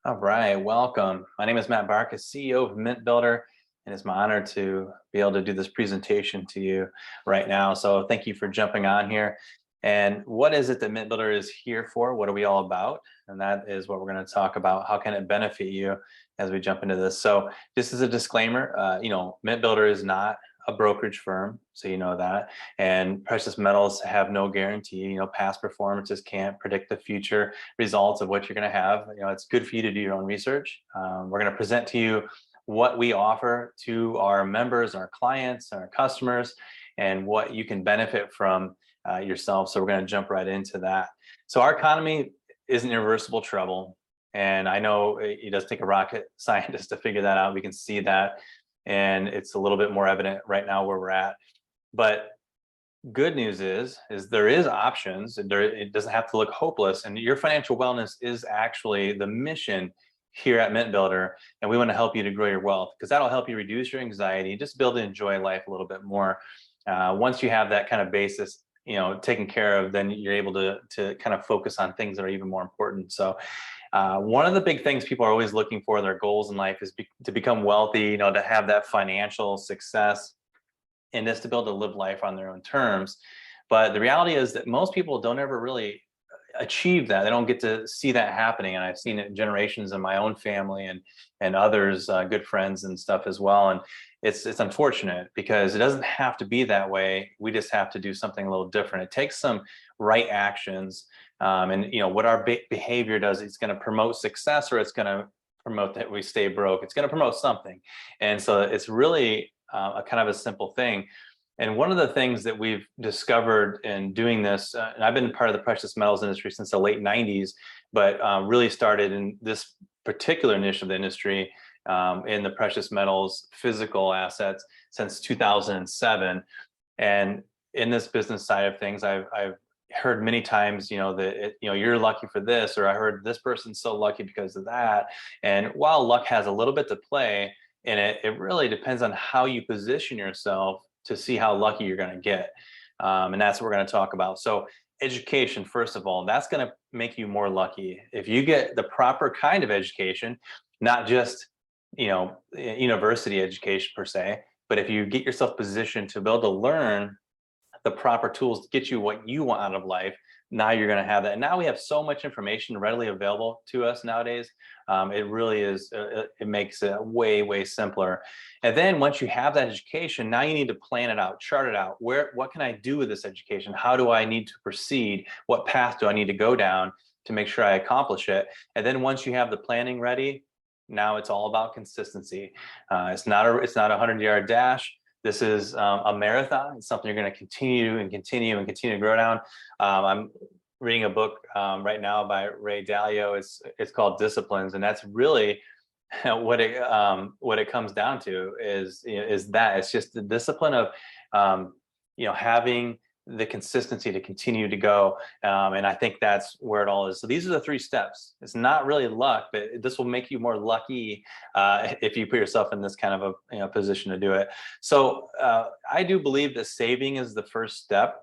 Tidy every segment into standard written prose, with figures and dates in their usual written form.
All right, welcome. My name is Matt Barkas, CEO of MintBuilder, and it's my honor to be able to do this presentation to you right now. So thank you for jumping on here. And what is it that MintBuilder is here for? What are we all about? And that is what we're going to talk about. How can it benefit you as we jump into this? So just as a disclaimer, MintBuilder is not a brokerage firm, so you know that. And precious metals have no guarantee. Past performances can't predict the future results of what you're going to have. It's good for you to do your own research. We're going to present to you what we offer to our members, our clients, our customers, and what you can benefit from yourself. So we're going to jump right into that. So our economy is in irreversible trouble. And I know it does take a rocket scientist to figure that out. We can see that. And it's a little bit more evident right now where we're at. But good news is there is options. It doesn't have to look hopeless. And your financial wellness is actually the mission here at MintBuilder. And we want to help you to grow your wealth because that'll help you reduce your anxiety, just be able to enjoy life a little bit more. Once you have that kind of basis, taken care of, then you're able to kind of focus on things that are even more important. So one of the big things people are always looking for, their goals in life, is to become wealthy, to have that financial success and just to be able to live life on their own terms. But the reality is that most people don't ever really achieve that. They don't get to see that happening. And I've seen it in generations in my own family and others, good friends and stuff as well. And it's unfortunate because it doesn't have to be that way. We just have to do something a little different. It takes some right actions. What our behavior does, it's going to promote success or it's going to promote that we stay broke. It's going to promote something. And so it's really a kind of a simple thing. And one of the things that we've discovered in doing this, and I've been part of the precious metals industry since the late 90s, but really started in this particular niche of the industry in the precious metals physical assets since 2007. And in this business side of things, I've heard many times, that you're lucky for this, or I heard this person's so lucky because of that. And while luck has a little bit to play in it, it really depends on how you position yourself to see how lucky you're going to get. And that's what we're going to talk about. So education, first of all, that's going to make you more lucky. If you get the proper kind of education, not just, university education per se, but if you get yourself positioned to be able to learn the proper tools to get you what you want out of life, now you're going to have that. And now we have so much information readily available to us nowadays. It really is, it makes it way, way simpler. And then once you have that education, now you need to plan it out, chart it out. What can I do with this education? How do I need to proceed? What path do I need to go down to make sure I accomplish it? And then once you have the planning ready, now it's all about consistency. It's not a 100-yard dash. This is a marathon. It's something you're going to continue and continue and continue to grow down. I'm reading a book right now by Ray Dalio. It's called Disciplines, and that's really what it comes down to is that it's just the discipline of having the consistency to continue to go. And I think that's where it all is. So these are the 3 steps. It's not really luck, but this will make you more lucky if you put yourself in this kind of a position to do it. So I do believe that saving is the first step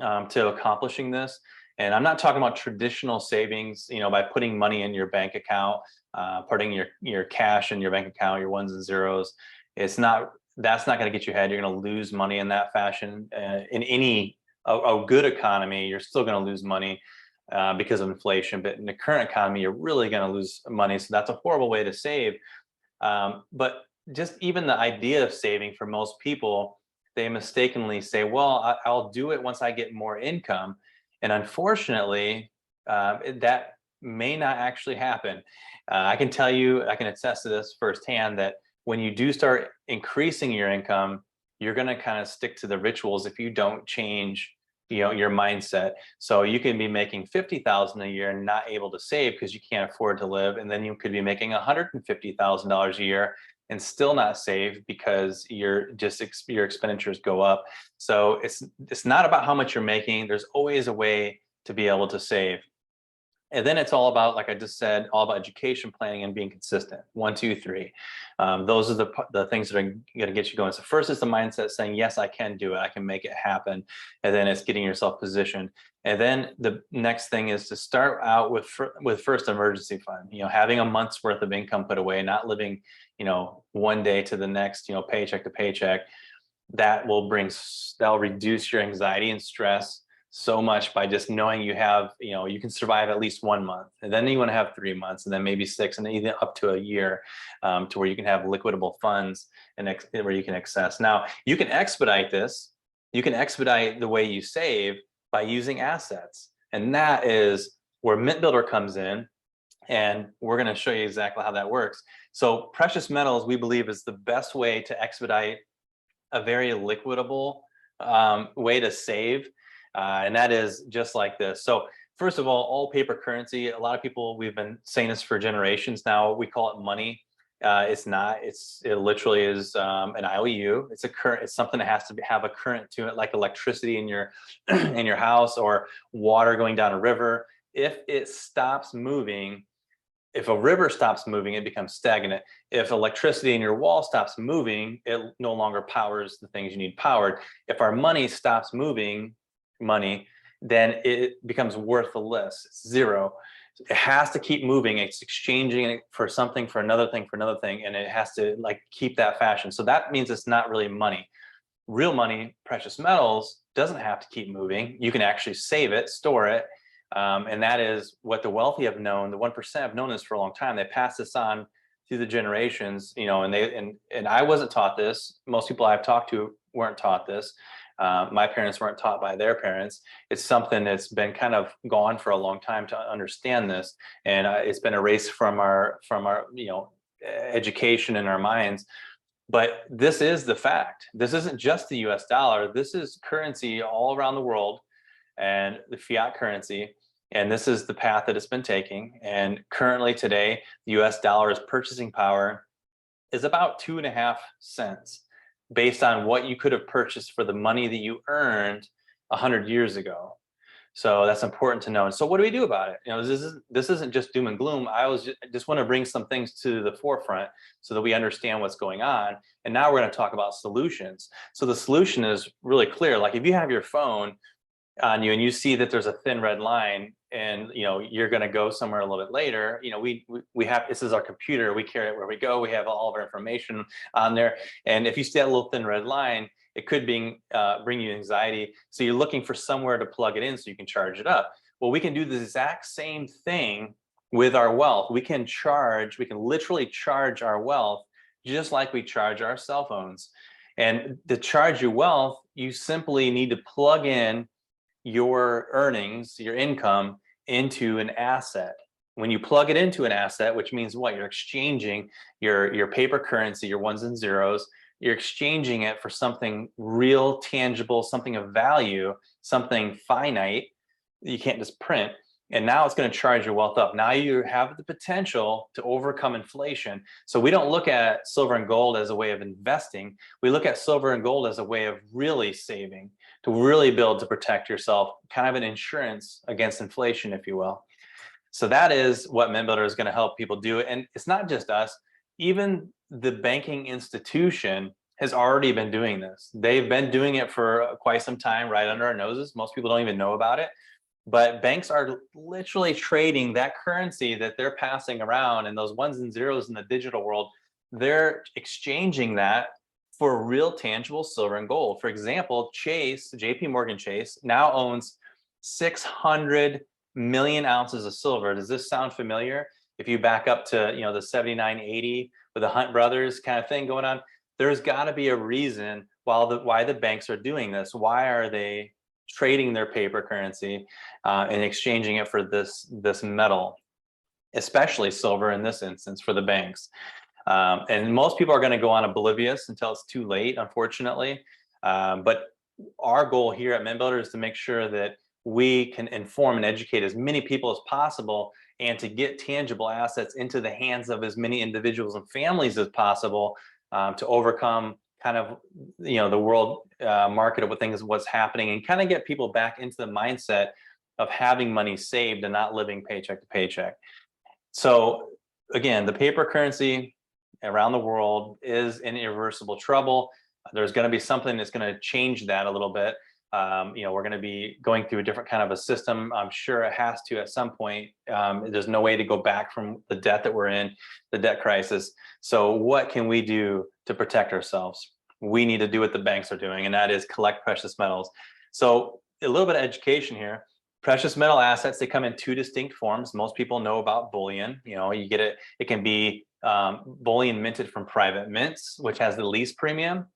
to accomplishing this. And I'm not talking about traditional savings, by putting money in your bank account, putting your cash in your bank account, your ones and zeros. That's not going to get you ahead. You're going to lose money in that fashion. In a good economy, you're still going to lose money because of inflation. But in the current economy, you're really going to lose money. So that's a horrible way to save. But just even the idea of saving for most people, they mistakenly say, well, I'll do it once I get more income. And unfortunately, that may not actually happen. I can tell you, I can attest to this firsthand, that when you do start increasing your income, you're going to kind of stick to the rituals if you don't change, your mindset. So you can be making $50,000 a year and not able to save because you can't afford to live, and then you could be making $150,000 a year and still not save because your expenditures go up. So it's not about how much you're making. There's always a way to be able to save. And then it's all about, like I just said, all about education planning and being consistent. 1, 2, 3. Those are the things that are going to get you going. So first is the mindset saying, yes, I can do it. I can make it happen. And then it's getting yourself positioned. And then the next thing is to start out with first emergency fund, having a month's worth of income put away, not living, one day to the next, paycheck to paycheck. That'll reduce your anxiety and stress so much by just knowing you have, you can survive at least 1 month, and then you want to have 3 months, and then maybe 6, and then even up to a year, to where you can have liquidable funds and where you can access. Now, you can expedite this. You can expedite the way you save by using assets, and that is where MintBuilder comes in. And we're going to show you exactly how that works. So precious metals, we believe, is the best way to expedite a very liquidable way to save. And that is just like this. So first of all paper currency. A lot of people, we've been saying this for generations now, we call it money. It's not. It literally is an IOU. It's a current. It's something that has to have a current to it, like electricity in your in your house or water going down a river. If it stops moving, if a river stops moving, it becomes stagnant. If electricity in your wall stops moving, it no longer powers the things you need powered. If our money stops moving, then it becomes worthless. It's zero. It has to keep moving. It's exchanging it for something, for another thing, and it has to keep that fashion. So that means it's not really money. Real money, precious metals, doesn't have to keep moving. You can actually save it, store it. And that is what the wealthy have known. The 1% have known this for a long time. They pass this on through the generations, and I wasn't taught this. Most people I've talked to weren't taught this. My parents weren't taught by their parents. It's something that's been kind of gone for a long time to understand this, and it's been erased from our education in our minds. But this is the fact. This isn't just the U.S. dollar. This is currency all around the world, and the fiat currency. And this is the path that it's been taking. And currently today, the US dollar's purchasing power is about 2.5 cents based on what you could have purchased for the money that you earned 100 years ago. So that's important to know. And so what do we do about it? This isn't just doom and gloom. I just want to bring some things to the forefront so that we understand what's going on. And now we're going to talk about solutions. So the solution is really clear. Like if you have your phone on you and you see that there's a thin red line, and you're going to go somewhere a little bit later, we have, this is our computer, we carry it where we go, we have all of our information on there, and if you see that little thin red line, it could bring you anxiety. So you're looking for somewhere to plug it in so you can charge it up. Well, we can do the exact same thing with our wealth. We can literally charge our wealth just like we charge our cell phones. And to charge your wealth, you simply need to plug in your earnings, your income, into an asset. When you plug it into an asset, which means what? You're exchanging your paper currency, your ones and zeros, you're exchanging it for something real, tangible, something of value, something finite that you can't just print. And now it's going to charge your wealth up. Now you have the potential to overcome inflation. So we don't look at silver and gold as a way of investing. We look at silver and gold as a way of really saving, to really build to protect yourself, kind of an insurance against inflation, if you will. So that is what MintBuilder is going to help people do. And it's not just us. Even the banking institution has already been doing this. They've been doing it for quite some time, right under our noses. Most people don't even know about it. But banks are literally trading that currency that they're passing around, and those ones and zeros in the digital world, they're exchanging that for real tangible silver and gold. For example, JP Morgan Chase now owns 600 million ounces of silver. Does this sound familiar? If you back up to the 7980 with the Hunt brothers kind of thing going on, there's got to be a reason why the banks are doing this. Why are they trading their paper currency and exchanging it for this metal, especially silver in this instance for the banks? And most people are going to go on oblivious until it's too late, unfortunately. But our goal here at MintBuilder is to make sure that we can inform and educate as many people as possible, and to get tangible assets into the hands of as many individuals and families as possible, to overcome kind of the world market of what's happening, and kind of get people back into the mindset of having money saved and not living paycheck to paycheck. So again, the paper currency around the world is in irreversible trouble. There's going to be something that's going to change that a little bit. We're going to be going through a different kind of a system. I'm sure it has to at some point. There's no way to go back from the debt that we're in, the debt crisis. So what can we do to protect ourselves? We need to do what the banks are doing, and that is collect precious metals. So a little bit of education here. Precious metal assets, they come in two distinct forms. Most people know about bullion. You get it. It can be bullion minted from private mints, which has the least premium,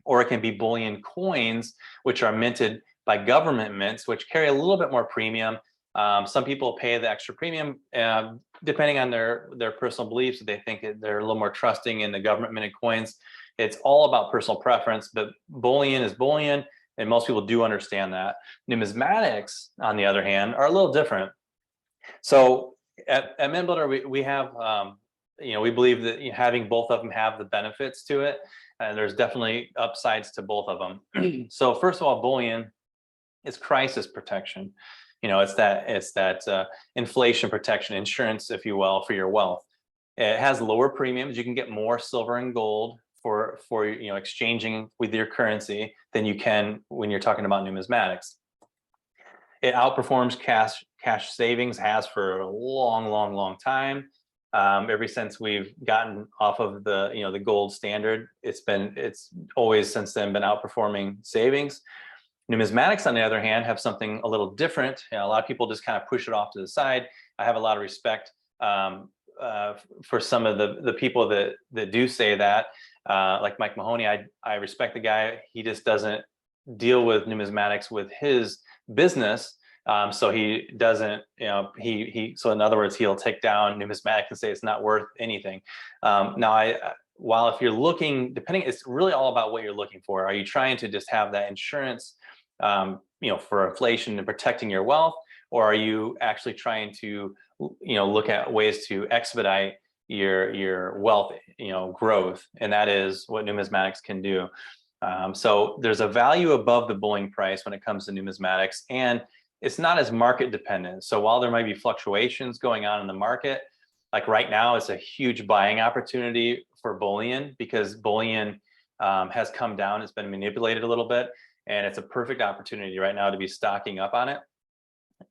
or it can be bullion coins, which are minted by government mints, which carry a little bit more premium. Some people pay the extra premium depending on their personal beliefs. They think they're a little more trusting in the government minted coins. It's all about personal preference, but bullion is bullion, and most people do understand that. Numismatics, on the other hand, are a little different. So at MintBuilder, we have, we believe that having both of them have the benefits to it, and there's definitely upsides to both of them. So first of all, bullion is crisis protection. It's that inflation protection, insurance, if you will, for your wealth. It has lower premiums. You can get more silver and gold for exchanging with your currency than you can when you're talking about numismatics. It outperforms cash savings, has for a long time. Ever since we've gotten off of the gold standard, it's always since then been outperforming savings. Numismatics, on the other hand, have something a little different. A lot of people just kind of push it off to the side. I have a lot of respect for some of the people that do say that, like Mike Mahoney. I respect the guy. He just doesn't deal with numismatics with his business. So he doesn't, so in other words, he'll take down numismatics and say it's not worth anything. While if you're looking, it's really all about what you're looking for. Are you trying to just have that insurance, for inflation and protecting your wealth? Or are you actually trying to, look at ways to expedite your wealth, growth? And that is what numismatics can do. So there's a value above the bullion price when it comes to numismatics, and it's not as market dependent. So while there might be fluctuations going on in the market, like right now, it's a huge buying opportunity for bullion because bullion has come down. It's been manipulated a little bit, and it's a perfect opportunity right now to be stocking up on it.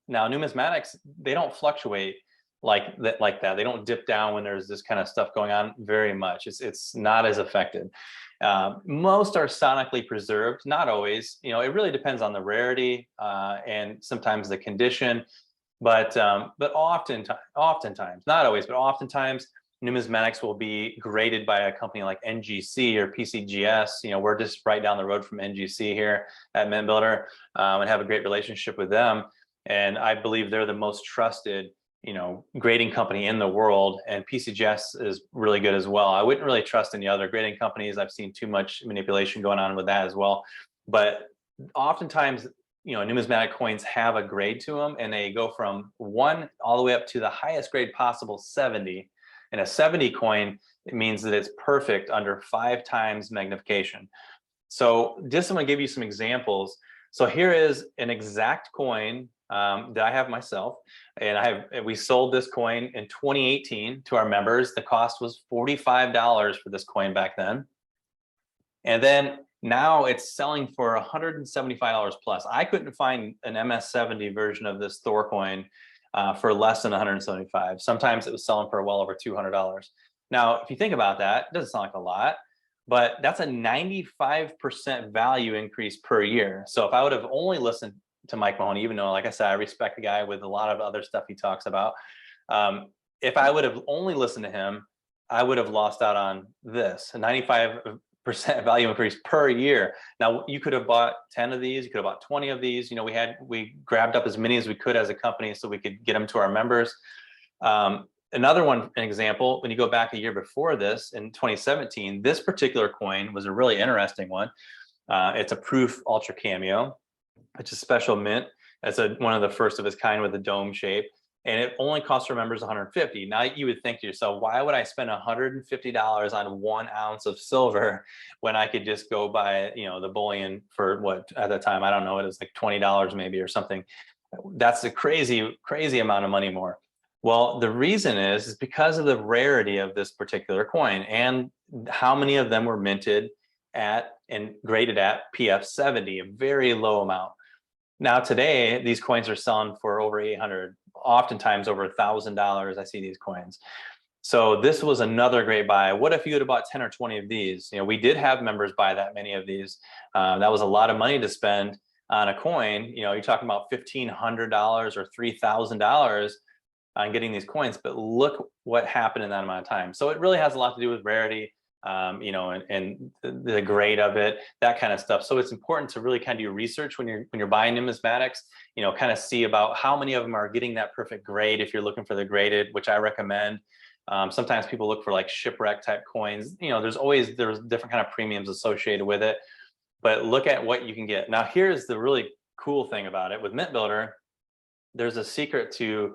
Now, numismatics, they don't fluctuate like that. They don't dip down when there's this kind of stuff going on very much. It's not as affected. Most are sonically preserved, not always. It really depends on the rarity and sometimes the condition. But oftentimes, not always, but oftentimes, numismatics will be graded by a company like NGC or PCGS. We're just right down the road from NGC here at MintBuilder, and have a great relationship with them. And I believe they're the most trusted, grading company in the world. And PCGS is really good as well. I wouldn't really trust any other grading companies. I've seen too much manipulation going on with that as well. But oftentimes, numismatic coins have a grade to them, and they go from 1 all the way up to the highest grade possible, 70. And a 70 coin, it means that it's perfect under 5 times magnification. So just I'm going to give you some examples. So here is an exact coin that I have myself, and we sold this coin in 2018 to our members. The cost was $45 for this coin back then, and then now it's selling for $175 plus. I couldn't find an MS70 version of this Thor coin for less than $175. Sometimes it was selling for well over $200. Now, if you think about that, it doesn't sound like a lot, but that's a 95% value increase per year. So if I would have only listened to Mike Mahoney, even though, like I said, I respect the guy with a lot of other stuff he talks about, if I would have only listened to him, I would have lost out on this, a 95% value increase per year. Now, you could have bought 10 of these, you could have bought 20 of these. We grabbed up as many as we could as a company so we could get them to our members. Another one, an example, when you go back a year before this, in 2017, this particular coin was a really interesting one. It's a proof ultra cameo, which is special mint. It's one of the first of its kind with a dome shape, and it only costs our members $150. Now you would think to yourself, why would I spend $150 on 1 ounce of silver when I could just go buy, the bullion for what at the time, I don't know, it was like $20 maybe or something. That's a crazy, crazy amount of money more. Well, the reason is because of the rarity of this particular coin and how many of them were minted at and graded at PF 70, a very low amount. Now today, these coins are selling for over 800, oftentimes over $1,000. I see these coins. So this was another great buy. What if you had bought 10 or 20 of these? You know, we did have members buy that many of these. That was a lot of money to spend on a coin. You know, you're talking about $1,500 or $3,000 on getting these coins, but look what happened in that amount of time. So it really has a lot to do with rarity, you know, and the grade of it, that kind of stuff. So it's important to really kind of do research when you're buying numismatics, you know, kind of see about how many of them are getting that perfect grade if you're looking for the graded, which I recommend. Sometimes people look for like shipwreck type coins. You know, there's different kind of premiums associated with it, but look at what you can get. Now, here's the really cool thing about it with MintBuilder. There's a secret to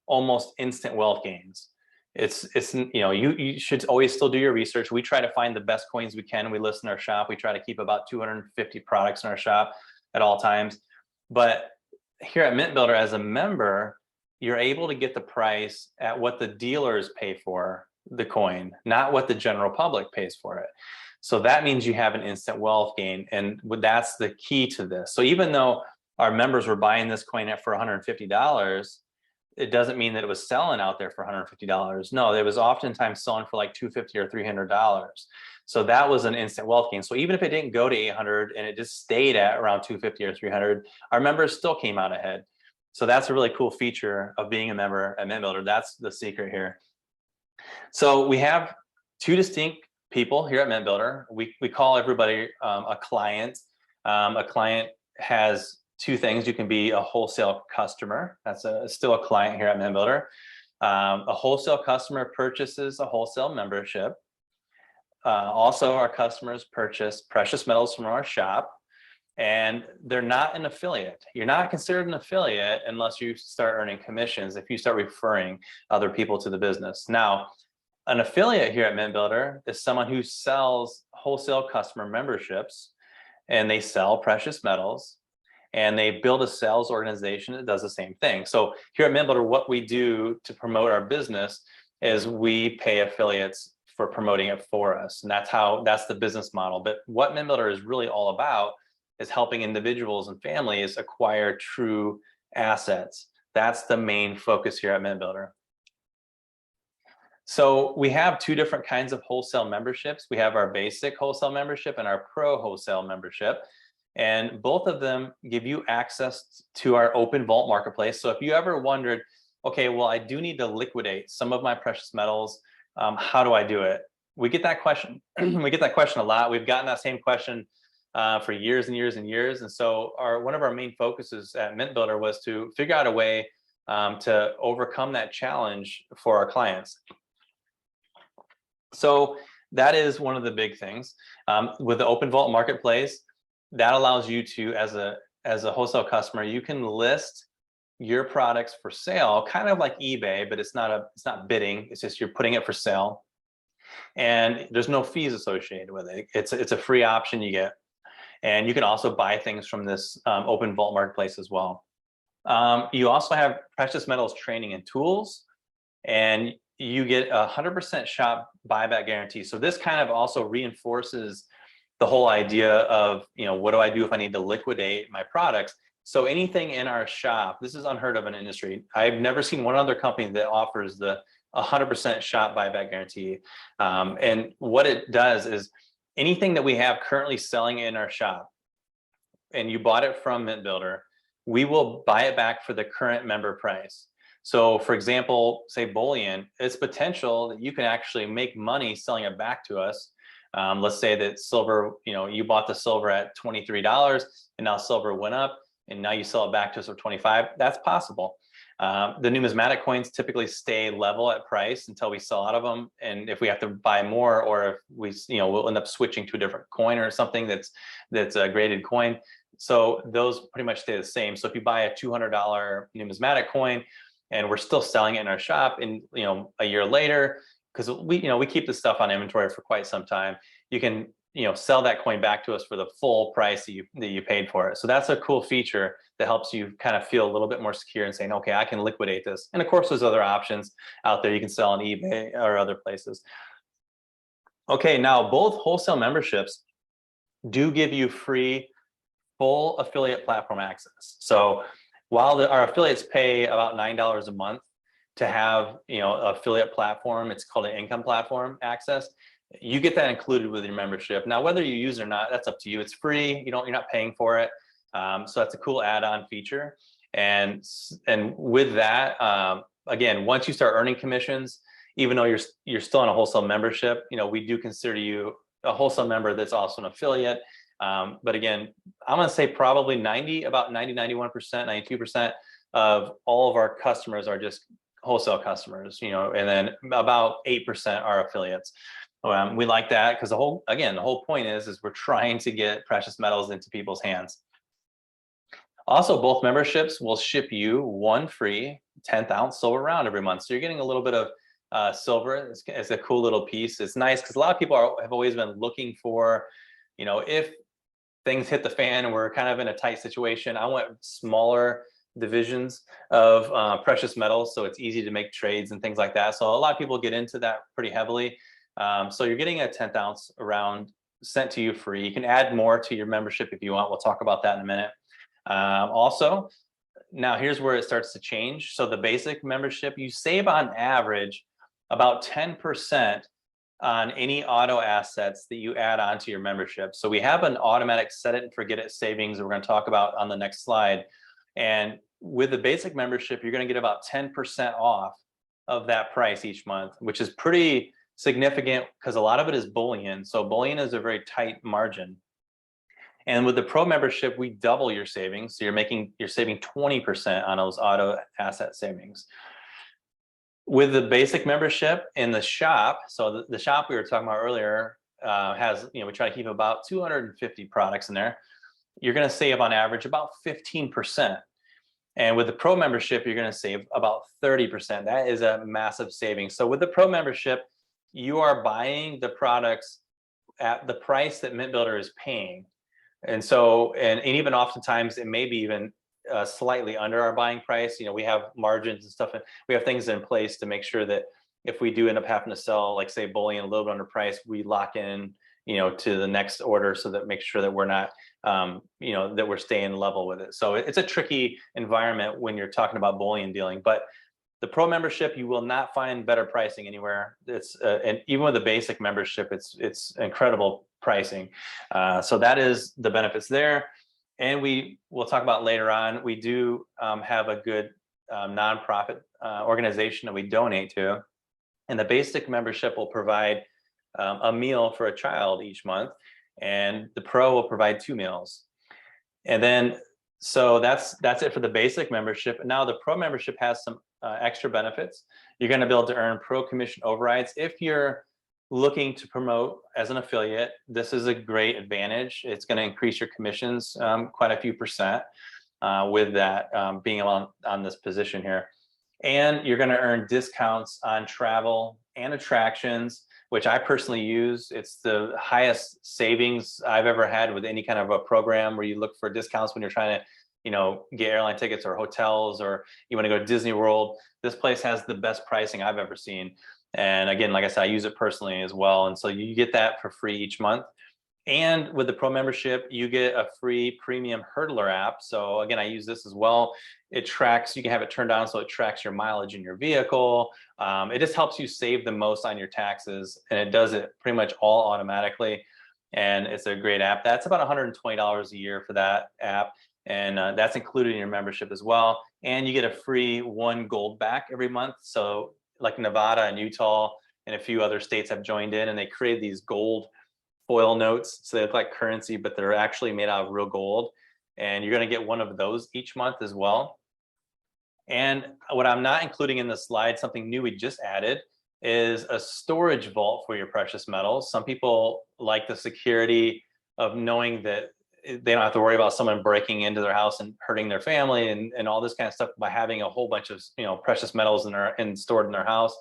almost instant wealth gains. It's you know, you should always still do your research. We try to find the best coins we can. We list in our shop. We try to keep about 250 products in our shop at all times. But here at MintBuilder, as a member, you're able to get the price at what the dealers pay for the coin, not what the general public pays for it. So that means you have an instant wealth gain. And that's the key to this. So even though our members were buying this coin for $150, it doesn't mean that it was selling out there for $150. No, it was oftentimes selling for like $250 or $300. So that was an instant wealth gain. So even if it didn't go to 800 and it just stayed at around 250 or 300, our members still came out ahead. So that's a really cool feature of being a member at MintBuilder. That's the secret here. So we have two distinct people here at MintBuilder. We call everybody a client. A client has two things. You can be a wholesale customer. That's still a client here at MintBuilder. A wholesale customer purchases a wholesale membership. Also, our customers purchase precious metals from our shop, and they're not an affiliate. You're not considered an affiliate unless you start earning commissions, if you start referring other people to the business. Now, an affiliate here at MintBuilder is someone who sells wholesale customer memberships, and they sell precious metals, and they build a sales organization that does the same thing. So here at MintBuilder, what we do to promote our business is we pay affiliates for promoting it for us. And that's the business model. But what MintBuilder is really all about is helping individuals and families acquire true assets. That's the main focus here at MintBuilder. So we have two different kinds of wholesale memberships. We have our basic wholesale membership and our pro wholesale membership. And both of them give you access to our open vault marketplace. So if you ever wondered, okay, well, I do need to liquidate some of my precious metals, how do I do it? We get that question. We get that question a lot. We've gotten that same question for years and years and years. And so one of our main focuses at MintBuilder was to figure out a way to overcome that challenge for our clients. So that is one of the big things. With the open vault marketplace, that allows you to, as a wholesale customer, you can list your products for sale, kind of like eBay, but it's not bidding. It's just you're putting it for sale, and there's no fees associated with it. It's a free option you get, and you can also buy things from this open vault marketplace as well. You also have precious metals training and tools, and you get 100% shop buyback guarantee. So this kind of also reinforces the whole idea of, what do I do if I need to liquidate my products? So anything in our shop, this is unheard of in industry. I've never seen one other company that offers the 100% shop buyback guarantee. And what it does is anything that we have currently selling in our shop, and you bought it from MintBuilder, we will buy it back for the current member price. So for example, say bullion, it's potential that you can actually make money selling it back to us. Let's say that silver, you bought the silver at $23 and now silver went up and now you sell it back to us for 25. That's possible. The numismatic coins typically stay level at price until we sell out of them. And if we have to buy more, or if we'll end up switching to a different coin or something that's a graded coin. So those pretty much stay the same. So if you buy a $200 numismatic coin and we're still selling it in our shop, and a year later, because we keep this stuff on inventory for quite some time, you can sell that coin back to us for the full price that you paid for it. So that's a cool feature that helps you kind of feel a little bit more secure and saying, okay, I can liquidate this. And of course, there's other options out there. You can sell on eBay or other places. Okay, now both wholesale memberships do give you free full affiliate platform access. So while our affiliates pay about $9 a month to have affiliate platform, it's called an income platform access, you get that included with your membership. Now, whether you use it or not, that's up to you. It's free. You're not paying for it. So that's a cool add-on feature. And with that, again, once you start earning commissions, even though you're still on a wholesale membership, we do consider you a wholesale member that's also an affiliate. But again, I'm going to say probably about 91%, 92% of all of our customers are just wholesale customers, and then about 8% are affiliates. We like that because the whole point is we're trying to get precious metals into people's hands. Also, both memberships will ship you one free 10th ounce silver round every month. So you're getting a little bit of silver. It's a cool little piece. It's nice because a lot of people have always been looking for, if things hit the fan and we're kind of in a tight situation, I want smaller divisions of precious metals so it's easy to make trades and things like that. So a lot of people get into that pretty heavily. So you're getting a 10th ounce round sent to you free. You can add more to your membership if you want. We'll talk about that in a minute. Also, now here's where it starts to change. So the basic membership, you save on average about 10% on any auto assets that you add onto your membership. So we have an automatic set it and forget it savings that we're going to talk about on the next slide. And with the basic membership, you're going to get about 10% off of that price each month, which is pretty significant because a lot of it is bullion. So bullion is a very tight margin. And with the pro membership, we double your savings. So you're saving 20% on those auto asset savings. With the basic membership in the shop, so the shop we were talking about earlier has, we try to keep about 250 products in there. You're going to save on average about 15%. And with the pro membership, you're going to save about 30%. That is a massive savings. So with the pro membership, you are buying the products at the price that MintBuilder is paying. And so, and even oftentimes it may be even slightly under our buying price. We have margins and stuff, and we have things in place to make sure that if we do end up having to sell, like say bullion a little bit under price, we lock in, to the next order so that makes sure that we're not, that we're staying level with it. So it's a tricky environment when you're talking about bullion dealing, but the pro membership, you will not find better pricing anywhere. It's and even with the basic membership, it's incredible pricing. So that is the benefits there. And we'll talk about later on. We do have a good nonprofit organization that we donate to, and the basic membership will provide a meal for a child each month, and the pro will provide 2 meals. And then so that's it for the basic membership. Now the pro membership has some extra benefits. You're going to be able to earn pro commission overrides if you're looking to promote as an affiliate. This is a great advantage. It's going to increase your commissions quite a few percent with that being on this position here. And you're going to earn discounts on travel and attractions, which I personally use. It's the highest savings I've ever had with any kind of a program where you look for discounts when you're trying to, get airline tickets or hotels, or you want to go to Disney World. This place has the best pricing I've ever seen. And again, like I said, I use it personally as well. And so you get that for free each month. And with the pro membership, you get a free premium hurdler app. So again, I use this as well. It tracks, you can have it turned on so it tracks your mileage in your vehicle. It just helps you save the most on your taxes, and it does it pretty much all automatically. And it's a great app. That's about $120 a year for that app. And that's included in your membership as well. And you get a free 1 gold back every month. So like Nevada and Utah and a few other states have joined in, and they created these gold foil notes. So they look like currency, but they're actually made out of real gold. And you're going to get one of those each month as well. And what I'm not including in the slide, something new we just added, is a storage vault for your precious metals. Some people like the security of knowing that they don't have to worry about someone breaking into their house and hurting their family and all this kind of stuff by having a whole bunch of precious metals stored in their house,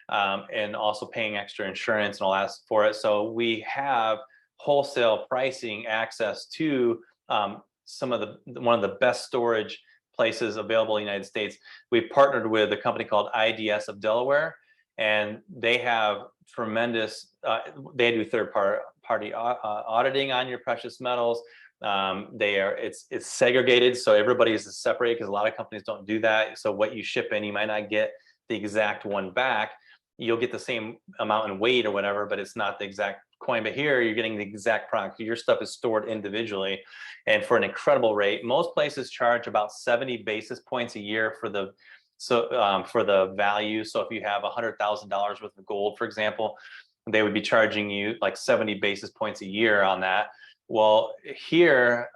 and also paying extra insurance and all that for it. So we have wholesale pricing access to some of one of the best storage places available in the United States. We've partnered with a company called IDS of Delaware, and they have tremendous, they do third-party auditing on your precious metals. It's segregated, so everybody is separated, because a lot of companies don't do that. So what you ship in, you might not get the exact one back. You'll get the same amount in weight or whatever, but it's not the exact coin. But here you're getting the exact product. Your stuff is stored individually and for an incredible rate. Most places charge about 70 basis points a year for the value. So if you have $100,000 worth of gold, for example, they would be charging you like 70 basis points a year on that. Well, here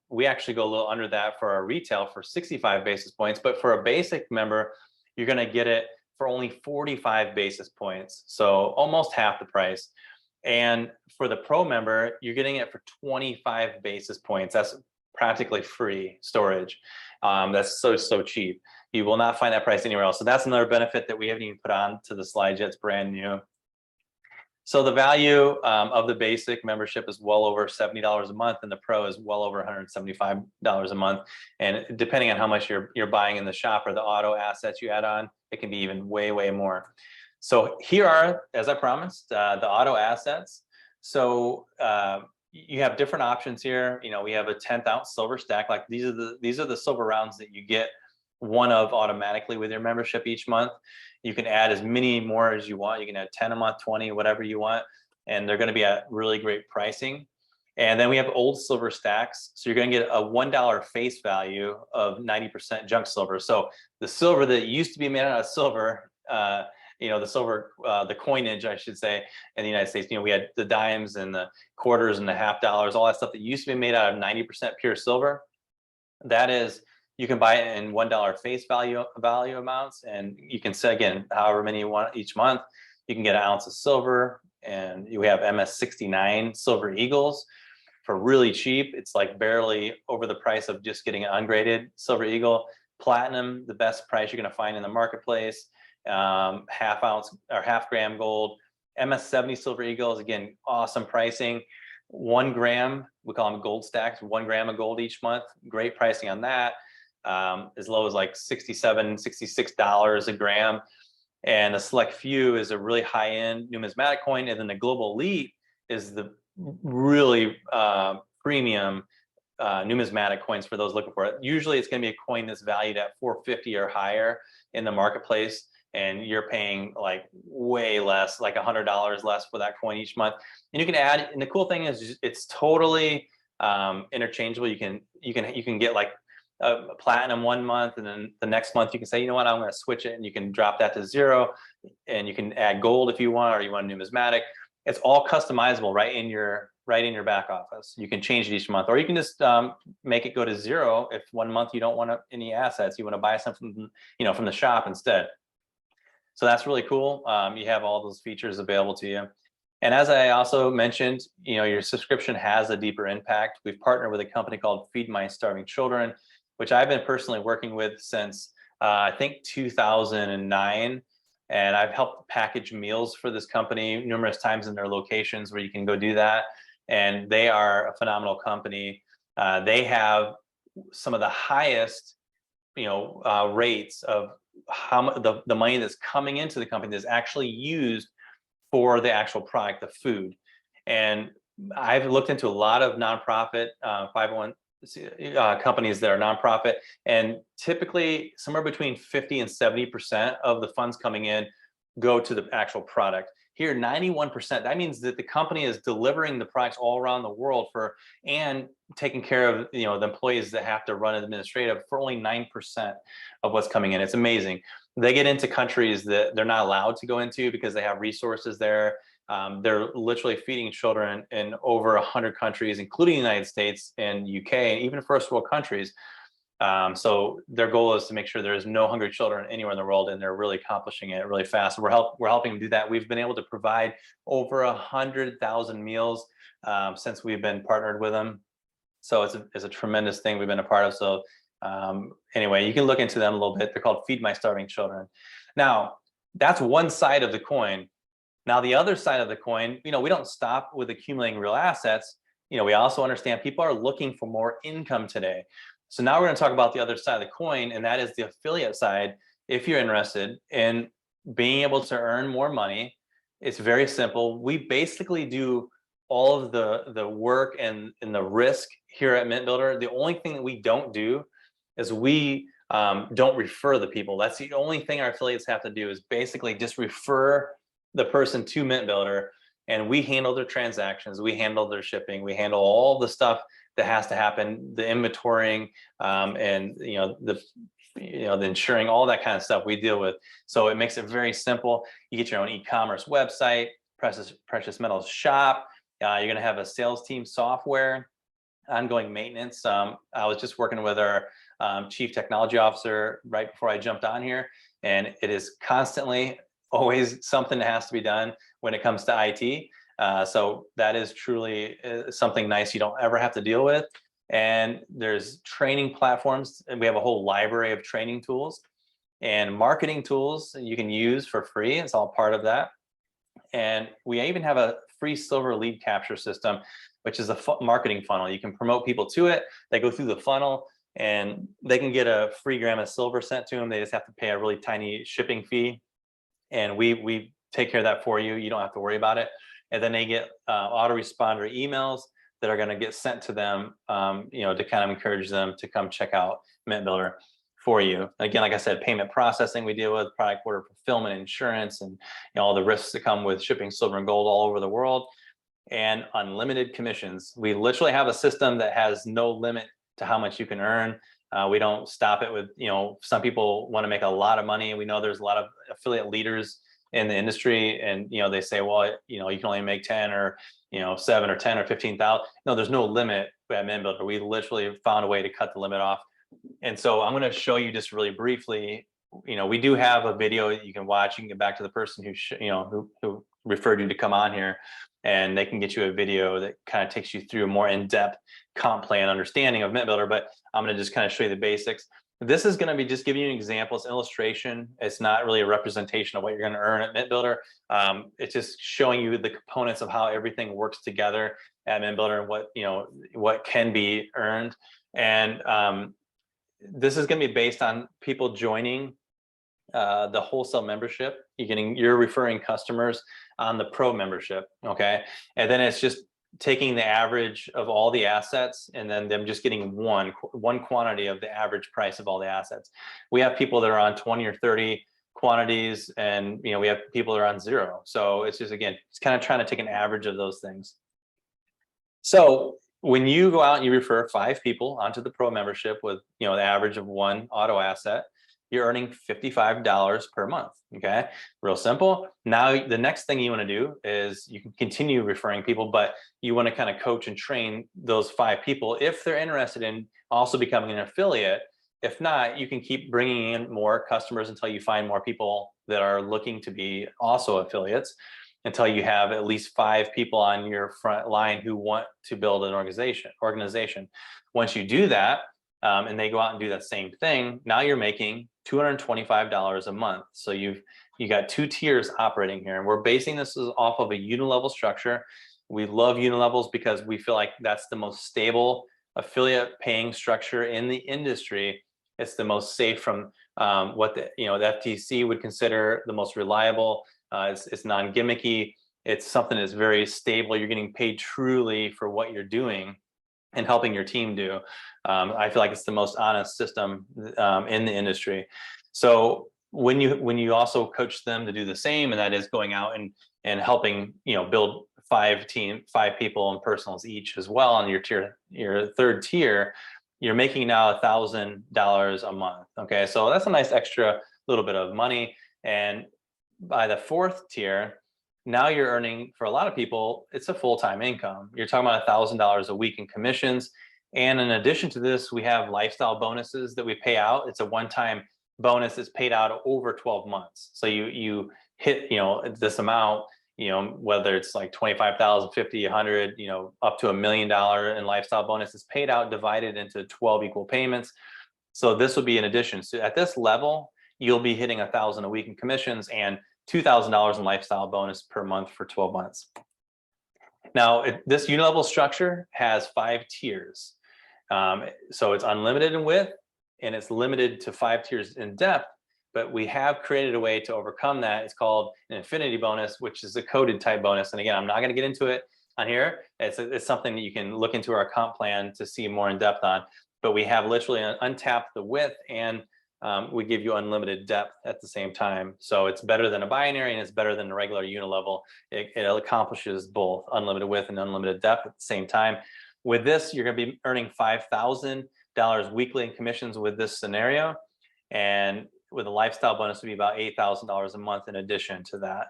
we actually go a little under that for our retail for 65 basis points, but for a basic member, you're going to get it for only 45 basis points, so almost half the price. And for the pro member, you're getting it for 25 basis points. That's practically free storage. That's so cheap. You will not find that price anywhere else. So that's another benefit that we haven't even put on to the slide yet. It's brand new. So the value of the basic membership is well over $70 a month, and the pro is well over $175 a month. And depending on how much you're buying in the shop or the auto assets you add on, it can be even way more. So here are, as I promised, the auto assets. So you have different options here. You know, we have a 10th ounce silver stack. Like these are the silver rounds that you get one of automatically with your membership each month. You can add as many more as you want. You can add 10 a month, 20, whatever you want. And they're going to be at really great pricing. And then we have old silver stacks. So you're going to get a $1 face value of 90% junk silver. So the silver that used to be made out of silver, you know, the silver, the coinage, I should say, in the United States, you know, we had the dimes and the quarters and the half dollars, all that stuff that used to be made out of 90% pure silver. That is, you can buy it in $1 face value amounts, and you can say, again, however many you want each month. You can get an ounce of silver, and you have MS69 silver eagles for really cheap. It's like barely over the price of just getting an ungraded silver eagle. Platinum, the best price you're going to find in the marketplace. Half ounce or half gram gold. MS70 silver eagles, again, awesome pricing. 1 gram, we call them gold stacks, 1 gram of gold each month. Great pricing on that. As low as like $67, $66 a gram. And the select few is a really high-end numismatic coin. And then the global elite is the really premium numismatic coins for those looking for it. Usually it's going to be a coin that's valued at $450 or higher in the marketplace, and you're paying like way less, like $100 less for that coin each month. And you can add, and the cool thing is it's totally interchangeable. You can get like a platinum 1 month, and then the next month you can say, you know what, I'm going to switch it, and you can drop that to 0, and you can add gold if you want, or you want a numismatic. It's all customizable right in your back office. You can change it each month, or you can just make it go to 0 if 1 month you don't want any assets, you want to buy something, you know, from the shop instead. So that's really cool. You have all those features available to you. And as I also mentioned, you know, your subscription has a deeper impact. We've partnered with a company called Feed My Starving Children, which I've been personally working with since I think 2009. And I've helped package meals for this company numerous times in their locations where you can go do that. And they are a phenomenal company. They have some of the highest, you know, rates of how the money that's coming into the company that's actually used for the actual product, the food. And I've looked into a lot of nonprofit 501 companies that are nonprofit, and typically somewhere between 50 and 70% of the funds coming in go to the actual product. Here, 91%, that means that the company is delivering the products all around the world and taking care of, you know, the employees that have to run administrative for only 9% of what's coming in. It's amazing. They get into countries that they're not allowed to go into because they have resources there. They're literally feeding children in over 100 countries, including the United States and UK, and even first world countries. So their goal is to make sure there's no hungry children anywhere in the world, and they're really accomplishing it really fast. We're helping them do that. We've been able to provide over 100,000 meals since we've been partnered with them. So it's a tremendous thing we've been a part of. So anyway, you can look into them a little bit. They're called Feed My Starving Children. Now, that's one side of the coin. Now, the other side of the coin, we don't stop with accumulating real assets. We also understand people are looking for more income today. So now we're going to talk about the other side of the coin, and that is the affiliate side. If you're interested in being able to earn more money, it's very simple. We basically do all of the work and the risk here at MintBuilder. The only thing that we don't do is we don't refer the people. That's the only thing our affiliates have to do, is basically just refer the person to MintBuilder, and we handle their transactions, we handle their shipping, we handle all the stuff that has to happen, the inventorying, and the insuring, all that kind of stuff we deal with. So it makes it very simple. You get your own e-commerce website, Precious Metals shop. You're going to have a sales team software, ongoing maintenance. I was just working with our chief technology officer right before I jumped on here, and it is constantly always something that has to be done when it comes to IT. So that is truly something nice you don't ever have to deal with. And there's training platforms, and we have a whole library of training tools and marketing tools you can use for free. It's all part of that. And we even have a free silver lead capture system, which is a marketing funnel. You can promote people to it. They go through the funnel and they can get a free gram of silver sent to them. They just have to pay a really tiny shipping fee. And we take care of that for you. You don't have to worry about it. And then they get autoresponder emails that are going to get sent to them, to kind of encourage them to come check out MintBuilder for you. Again, like I said, payment processing we deal with, product order fulfillment, insurance, and all the risks that come with shipping silver and gold all over the world, and unlimited commissions. We literally have a system that has no limit to how much you can earn. We don't stop it with, some people want to make a lot of money. We know there's a lot of affiliate leaders in the industry, and they say, well, you can only make 10 or 7 or 10 or 15,000. No, there's no limit at MintBuilder. We literally found a way to cut the limit off. And so I'm going to show you just really briefly. We do have a video that you can watch. You can get back to the person who referred you to come on here, and they can get you a video that kind of takes you through a more in-depth comp plan understanding of MintBuilder. But I'm going to just kind of show you the basics. This is going to be just giving you an example. It's an illustration. It's not really a representation of what you're going to earn at MintBuilder. It's just showing you the components of how everything works together at MintBuilder and what can be earned. And this is going to be based on people joining the wholesale membership. You're referring customers on the pro membership, okay? And then it's just taking the average of all the assets and then them just getting one quantity of the average price of all the assets. We have people that are on 20 or 30 quantities, and we have people that are on 0. So it's just, again, it's kind of trying to take an average of those things. So when you go out and you refer 5 people onto the pro membership with the average of 1 auto asset, you're earning $55 per month. Okay, real simple. Now the next thing you want to do is you can continue referring people, but you want to kind of coach and train those 5 people if they're interested in also becoming an affiliate. If not, you can keep bringing in more customers until you find more people that are looking to be also affiliates, until you have at least 5 people on your front line who want to build an organization. Once you do that, and they go out and do that same thing, now you're making $225 a month. So you got 2 tiers operating here, and we're basing this off of a unilevel structure. We love unilevels because we feel like that's the most stable affiliate paying structure in the industry. It's the most safe from what the FTC would consider the most reliable. It's non-gimmicky. It's something that's very stable. You're getting paid truly for what you're doing and helping your team do. I feel like it's the most honest system in the industry. So when you also coach them to do the same, and that is going out and helping build 5 people and personals each as well on your third tier, you're making now $1,000 a month. Okay, so that's a nice extra little bit of money. And by the 4th tier, now you're earning, for a lot of people, it's a full-time income. You're talking about $1,000 a week in commissions. And in addition to this, we have lifestyle bonuses that we pay out. It's a one-time bonus that's paid out over 12 months. So you hit, this amount, whether it's like 25,000, 50, 100, up to $1 million in lifestyle bonus is paid out, divided into 12 equal payments. So this would be in addition. So at this level, you'll be hitting $1,000 a week in commissions, and $2,000 in lifestyle bonus per month for 12 months. Now, this unilevel structure has 5 tiers. So it's unlimited in width and it's limited to 5 tiers in depth, but we have created a way to overcome that. It's called an infinity bonus, which is a coded type bonus. And again, I'm not going to get into it on here. It's something that you can look into our comp plan to see more in depth on, but we have literally untapped the width and we give you unlimited depth at the same time. So it's better than a binary and it's better than a regular unilevel. It accomplishes both unlimited width and unlimited depth at the same time. With this, you're going to be earning $5,000 weekly in commissions with this scenario. And with a lifestyle bonus, it would be about $8,000 a month in addition to that.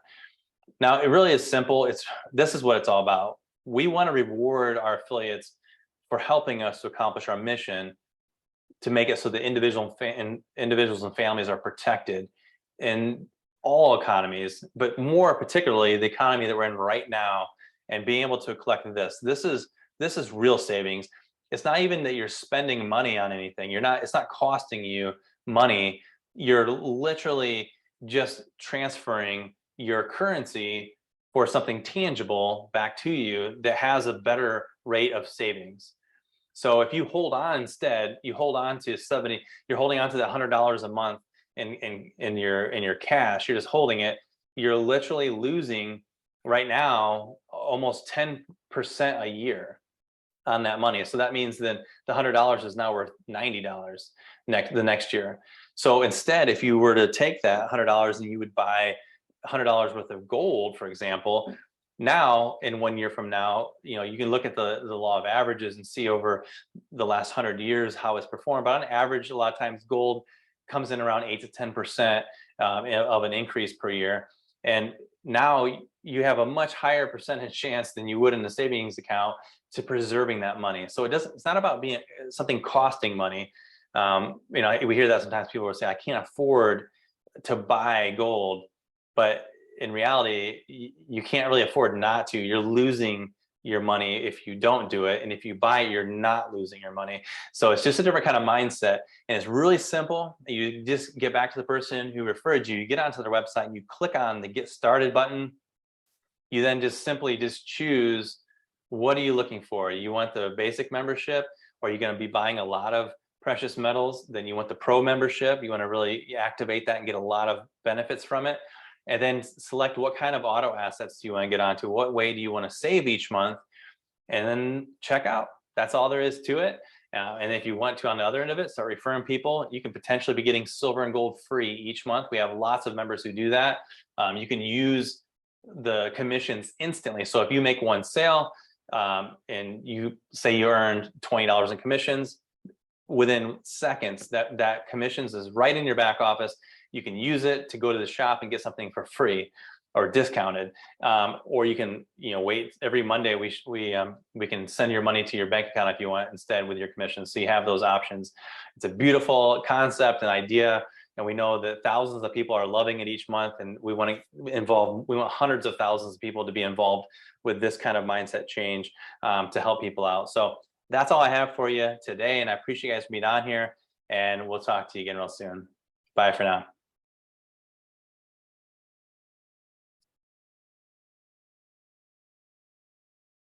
Now, it really is simple. This is what it's all about. We want to reward our affiliates for helping us to accomplish our mission to make it so that individuals and families are protected in all economies, but more particularly the economy that we're in right now, and being able to collect this. This is real savings. It's not even that you're spending money on anything. It's not costing you money. You're literally just transferring your currency for something tangible back to you that has a better rate of savings. So if you hold on instead, you hold on to you're holding on to that $100 a month in your cash, you're just holding it, you're literally losing right now almost 10% a year on that money. So that means that the $100 is now worth $90 the next year. So instead, if you were to take that $100 and you would buy $100 worth of gold, for example, now in 1 year from now, you can look at the law of averages and see over the last 100 years how it's performed. But on average, a lot of times gold comes in around 8 to 10% of an increase per year. And now you have a much higher percentage chance than you would in the savings account to preserving that money. So it's not about being something costing money. We hear that sometimes people will say, I can't afford to buy gold, but in reality, you can't really afford not to. You're losing your money if you don't do it. And if you buy it, you're not losing your money. So it's just a different kind of mindset. And it's really simple. You just get back to the person who referred you, you get onto their website and you click on the Get Started button. You then just simply choose, what are you looking for? You want the basic membership, or are you going to be buying a lot of precious metals? Then you want the pro membership. You want to really activate that and get a lot of benefits from it. And then select what kind of auto assets do you want to get onto? What way do you want to save each month? And then check out. That's all there is to it. And if you want to, on the other end of it, start referring people, you can potentially be getting silver and gold free each month. We have lots of members who do that. You can use the commissions instantly. So if you make one sale and you say you earned $20 in commissions, within seconds, that commissions is right in your back office. You can use it to go to the shop and get something for free or discounted, or you can wait. Every Monday we can send your money to your bank account if you want instead with your commissions. So you have those options. It's a beautiful concept and idea, and we know that thousands of people are loving it each month, and we want hundreds of thousands of people to be involved with this kind of mindset change to help people out. So that's all I have for you today, and I appreciate you guys being on here, and we'll talk to you again real soon. Bye for now.